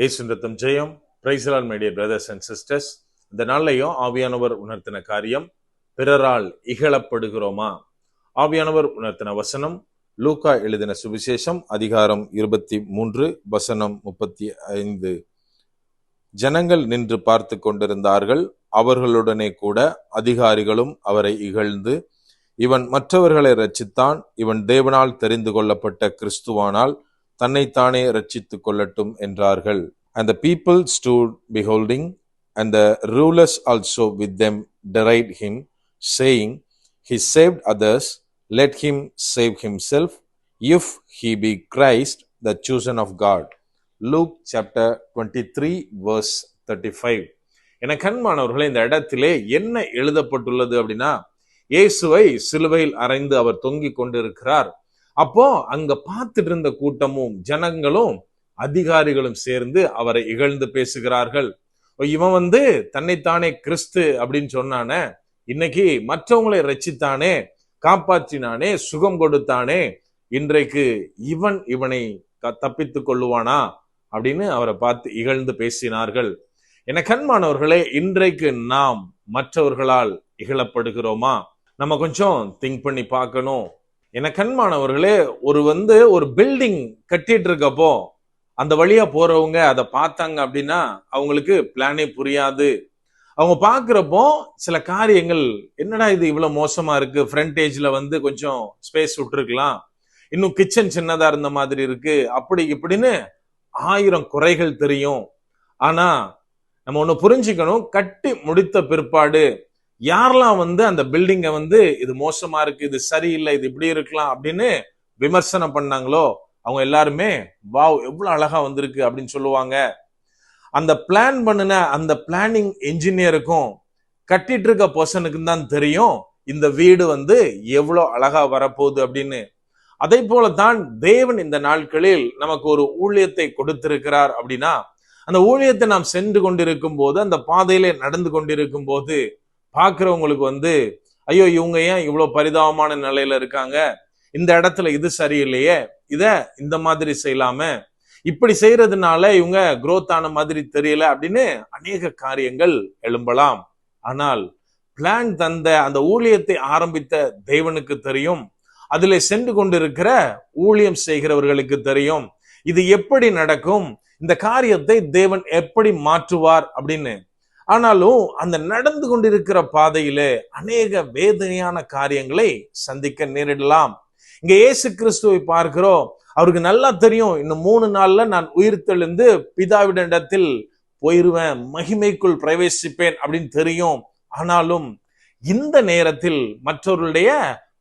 இயேசுவின் ரத்தம் ஜெயம். Praise the Lord my dear brothers and sisters. இந்த நாள்லையும் ஆவியானவர் உணர்த்தின காரியம், பிறரால் இகழப்படுகிறோமா? ஆவியானவர் உணர்த்தின வசனம் லூக்கா எழுதின சுவிசேஷம் அதிகாரம் 23 வசனம் 35. ஜனங்கள் நின்று பார்த்து கொண்டிருந்தார்கள். அவர்களுடனே கூட அதிகாரிகளும் அவரை இகழ்ந்து, இவன் மற்றவர்களை இரட்சித்தான், இவன் தேவனால் தெரிந்து கொள்ளப்பட்ட கிறிஸ்துவானால் தன்னைத்தானே இரட்சித்துக் கொள்ளட்டும் என்றார்கள். And the people stood beholding, and the rulers also with them derided him, saying, He saved others, let him save himself, if he be Christ, the chosen of God. Luke chapter 23 verse 35. என கண்மானவர்களே, இந்த இடத்திலே என்ன எழுதப்பட்டுள்ளது அப்படின்னா, இயேசுவை சிலுவையில் அறைந்து அவர் தொங்கிக் கொண்டிருக்கிறார். அப்போ அங்க பார்த்துட்டு இருந்த கூட்டமும் ஜனங்களும் அதிகாரிகளும் சேர்ந்து அவரை இகழ்ந்து பேசுகிறார்கள். இவன் தன்னைத்தானே கிறிஸ்து அப்படின்னு சொன்னானே, இன்னைக்கு மற்றவங்களை ரட்சித்தானே, காப்பாற்றினானே, சுகம் கொடுத்தானே, இன்றைக்கு இவனை தப்பித்துக் கொள்ளுவானா அப்படின்னு அவரை பார்த்து இகழ்ந்து பேசினார்கள். என கண்மானவர்களே, இன்றைக்கு நாம் மற்றவர்களால் இகழப்படுகிறோமா? நம்ம கொஞ்சம் திங்க் பண்ணி பார்க்கணும். என கண்மானவர்களே, ஒரு பில்டிங் கட்டிட்டு இருக்கப்போ அந்த வழியா போறவங்க அதை பார்த்தாங்க அப்படின்னா அவங்களுக்கு பிளானே புரியாது. அவங்க பாக்குறப்போ சில காரியங்கள், என்னடா இது இவ்வளவு மோசமா இருக்கு, ஃப்ரண்டேஜ்ல கொஞ்சம் ஸ்பேஸ் விட்டுருக்கலாம், இன்னும் கிச்சன் சின்னதா இருந்த மாதிரி இருக்கு, அப்படி இப்படின்னு 1000 குறைகள் தெரியும். ஆனா நம்ம ஒண்ணு புரிஞ்சுக்கணும், கட்டி முடித்த பிற்பாடு யாரெல்லாம் அந்த பில்டிங்க இது மோசமா இருக்கு, இது சரியில்லை, இது இப்படி இருக்கலாம் அப்படின்னு விமர்சனம் பண்ணாங்களோ அவங்க எல்லாருமே வாவ் எவ்வளவு அழகா வந்திருக்கு அப்படின்னு சொல்லுவாங்க. அந்த பிளான் பண்ணின அந்த பிளானிங் இன்ஜினியருக்கும் கட்டிட்டு இருக்க பர்சனுக்கு தான் தெரியும் இந்த வீடு எவ்வளவு அழகா வரப்போகுது அப்படின்னு. அதே போலதான் தேவன் இந்த நாட்களில் நமக்கு ஒரு ஊழியத்தை கொடுத்திருக்கிறார் அப்படின்னா, அந்த ஊழியத்தை நாம் சென்று கொண்டிருக்கும் போது, அந்த பாதையிலே நடந்து கொண்டிருக்கும் போது பாக்குறவங்களுக்கு ஐயோ இவங்க ஏன் இவ்வளவு பரிதாபமான நிலையில இருக்காங்க, இந்த இடத்துல இது சரியில்லையே, இத இந்த மாதிரி செய்யலாம, இப்படி செய்யறதுனால இவங்க குரோத் ஆன மாதிரி தெரியல அப்படின்னு அநேக காரியங்கள் எழும்பலாம். ஆனால் பிளான் தந்த அந்த ஊழியத்தை ஆரம்பித்த தேவனுக்கு தெரியும், அதுல சென்று கொண்டிருக்கிற ஊழியம் செய்கிறவர்களுக்கு தெரியும் இது எப்படி நடக்கும், இந்த காரியத்தை தேவன் எப்படி மாற்றுவார் அப்படின்னு. ஆனாலும் அந்த நடந்து கொண்டிருக்கிற பாதையிலே அநேக வேதனையான காரியங்களை சந்திக்க நேரிடலாம். இங்க இயேசு கிறிஸ்துவை பார்க்கிறோம். அவருக்கு நல்லா தெரியும், இன்னும் 3 நாள்ல நான் உயிர்த்தெழுந்து பிதாவிடத்தில் போயிருவேன், மகிமைக்குள் பிரவேசிப்பேன் அப்படின்னு தெரியும். ஆனாலும் இந்த நேரத்தில் மற்றவர்களுடைய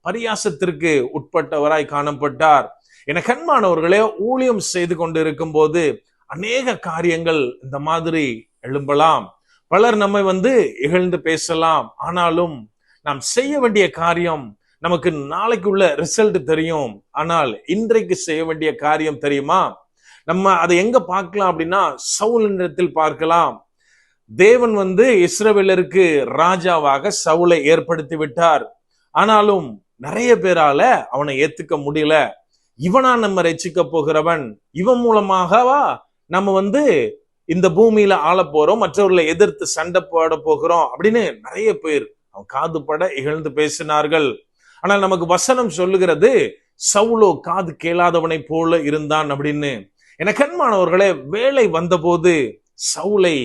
பரியாசத்திற்கு உட்பட்டவராய் காணப்பட்டார். என கண்மானவர்களே, ஊழியம் செய்து கொண்டு இருக்கும் போது அநேக காரியங்கள் இந்த மாதிரி எழும்பலாம். பலர் நம்மை இகழ்ந்து பேசலாம். ஆனாலும் நாம் செய்ய வேண்டிய காரியம், நமக்கு நாளைக்குள்ள ரிசல்ட் தெரியும். ஆனால் இன்றைக்கு செய்ய வேண்டிய காரியம் தெரியுமா? நம்ம அதை எங்க பார்க்கலாம் அப்படின்னா, சவுலினிடத்தில் பார்க்கலாம். தேவன் இஸ்ரவேலருக்கு ராஜாவாக சவுலை ஏற்படுத்தி விட்டார். ஆனாலும் நிறைய பேரால அவனை ஏத்துக்க முடியல. இவனா நம்ம ரட்சிக்க போகிறவன், இவன் மூலமாகவா நம்ம இந்த பூமியில ஆள போறோம், மற்றவர்களை எதிர்த்து சண்டை போட போகிறோம் அப்படின்னு நிறைய பேர் அவன் காது பட இகழ்ந்து பேசினார்கள். ஆனால் நமக்கு வசனம் சொல்லுகிறது, சவுலோ காது கேளாதவனை போல இருந்தான் அப்படின்னு. என கண்மானவர்களே, வேலை வந்தபோது சவுலை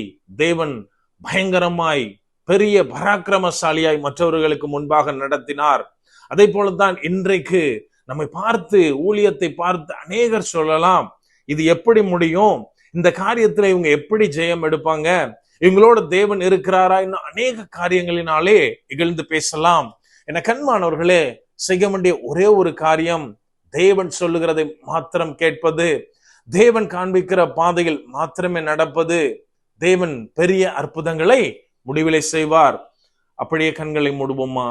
தேவன் பயங்கரமாய் பெரிய பராக்கிரமசாலியாய் மற்றவர்களுக்கு முன்பாக நடத்தினார். அதே போலதான் இன்றைக்கு நம்மை பார்த்து, ஊழியத்தை பார்த்து அநேகர் சொல்லலாம், இது எப்படி முடியும், இந்த காரியத்துல இவங்க எப்படி ஜெயம் எடுப்பாங்க, இவங்களோட தேவன் இருக்கிறாரா, இன்னும் அநேக காரியங்களினாலே இகழ்ந்து பேசலாம். என கண்மானவர்களே, செய்ய வேண்டிய ஒரே ஒரு காரியம், தேவன் சொல்லுகிறதை மாத்திரம் கேட்பது, தேவன் காண்பிக்கிற பாதையில் மாத்திரமே நடப்பது. தேவன் பெரிய அற்புதங்களை முடிவிலே செய்வார். அப்படியே கண்களை மூடுவோமா?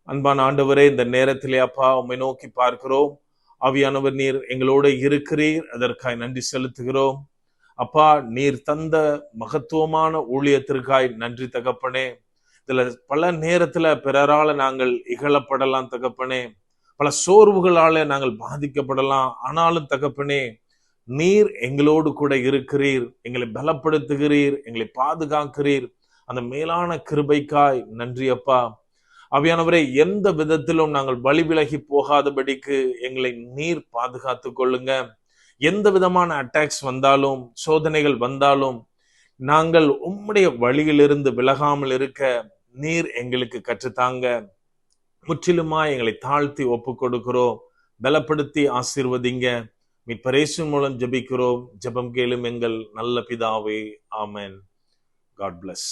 அன்பான ஆண்டவரே, இந்த நேரத்திலே அப்பா உம்மை நோக்கி பார்க்கிறோம். ஆவியானவர் நீர் எங்களோட இருக்கிறீர், அதற்காய் நன்றி செலுத்துகிறோம். அப்பா, நீர் தந்த மகத்துவமான ஊழியத்திற்காய் நன்றி தகப்பனே. இதுல பல நேரத்துல பிறரால நாங்கள் இகழப்படலாம் தகப்பனே, பல சோர்வுகளால நாங்கள் பாதிக்கப்படலாம். ஆனாலும் தகப்பனே, நீர் எங்களோடு கூட இருக்கிறீர், எங்களை பலப்படுத்துகிறீர், எங்களை பாதுகாக்கிறீர். அந்த மேலான கிருபைக்காய் நன்றி அப்பா. ஆவியானவரே, எந்த விதத்திலும் நாங்கள் வழி விலகி போகாதபடிக்கு எங்களை நீர் பாதுகாத்து கொள்ளுங்க. எந்த விதமான அட்டாக்ஸ் வந்தாலும், சோதனைகள் வந்தாலும், நாங்கள் உம்முடைய வழியிலிருந்து விலகாமல் இருக்க நீர் எங்களுக்கு கற்றுத்தாங்க. முற்றிலுமா எங்களை தாழ்த்தி ஒப்பு கொடுக்கிறோம். பலப்படுத்தி ஆசீர்வதிங்க. மீட்பர் இயேசு மூலம் ஜெபிக்கிறோம். ஜெபம் கேளும் எங்கள் நல்ல பிதாவே. ஆமென். God bless.